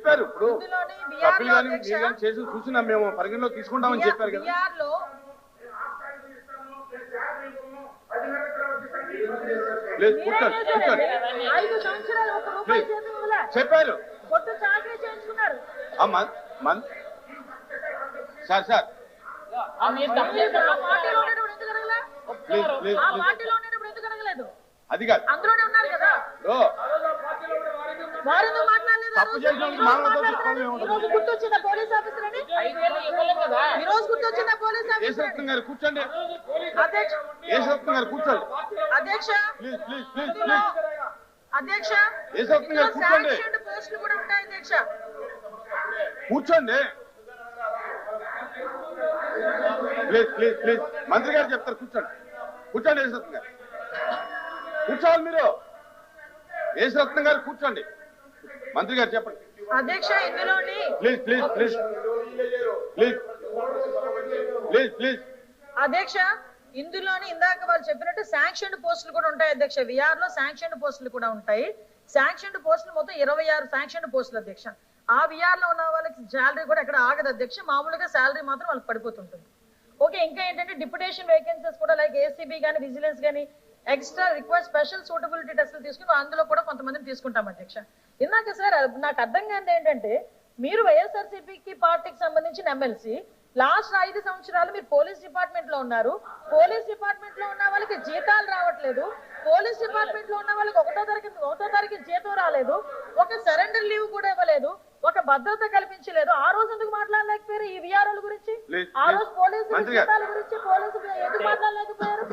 చెప్పారు. ఇప్పుడు కపిల్ గాని మీరు కానీ చేసి చూసినాం, మేము పరిగణలో తీసుకుంటామని చెప్పారు కదా. లేదు కూర్చోండి కూర్చోండి చెప్పారు. సార్ సార్ అది కాదు, అందులోనే ఉన్నారు కదా, తప్పు చేసిన గుర్తొచ్చిందా పోలీస్ ఆఫీసర్ అని? ఈ రోజు గుర్తొచ్చిందా పోలీస్ ఆఫీసర్ గారు? కూర్చోండి గారు, కూర్చోండి అధ్యక్ష. అధ్యక్ష కూర్చోండి, పోస్టులు కూడా ఉంటాయి అధ్యక్ష. కూర్చోండి ప్లీజ్ ప్లీజ్ ప్లీజ్. మంత్రి గారు చెప్తారు, కూర్చోండి కూర్చోండి. యేసరత్నం గారు కూర్చోవాలి, మీరు యేసరత్నం గారు కూర్చోండి. మంత్రి గారు చెప్పండి. అధ్యక్ష ఇందులోని please please please please please please. అధ్యక్ష ఇందులోని ఇందాక వాళ్ళు చెప్పినట్టు శాంక్షన్డ్ పోస్టులు కూడా ఉంటాయి అధ్యక్ష. విఆర్ లో శాంక్షన్డ్ పోస్టులు కూడా ఉంటాయి. శాంక్షన్డ్ పోస్టులు మొత్తం 26 శాంక్షన్డ్ పోస్టులు అధ్యక్ష. ఆ విఆర్ లో ఉన్న వాళ్ళకి శాలరీ కూడా ఎక్కడ ఆగదు అధ్యక్ష. మామూలుగా శాలరీ మాత్రం వాళ్ళకి పడిపోతుంటుంది. ఓకే, ఇంకా ఏంటంటే డిప్యుటేషన్ వేకెన్సీస్ కూడా లైక్ ఏసీబీ కానీ విజిలెన్స్ కానీ ఎక్స్ట్రా రిక్వెస్ట్ స్పెషల్ సూటబిలిటీ టెస్టులు తీసుకుని అందులో కూడా కొంతమందిని తీసుకుంటాం అధ్యక్ష. ఇందాక సార్ నాకు అర్థం కానిది ఏంటంటే, మీరు వైఎస్ఆర్సీపీకి పార్టీకి సంబంధించిన ఎమ్మెల్సీ లాస్ట్ 5 సంవత్సరాలు మీరు పోలీస్ డిపార్ట్మెంట్ లో ఉన్నారు. పోలీస్ డిపార్ట్మెంట్ లో ఉన్న వాళ్ళకి జీతాలు రావట్లేదు. పోలీస్ డిపార్ట్మెంట్ లో ఉన్న వాళ్ళకి 1వ తారీఖు జీతం రాలేదు. ఒక సరెండర్ లీవ్ కూడా ఇవ్వలేదు. ఒక భద్రత కల్పించలేదు. ఆ రోజు ఎందుకు మాట్లాడలేకపోయారు ఈ విఆర్ఓల గురించి? ఆ రోజు పోలీసు జీతాల గురించి పోలీసు ఎందుకు మాట్లాడలేకపోయారు?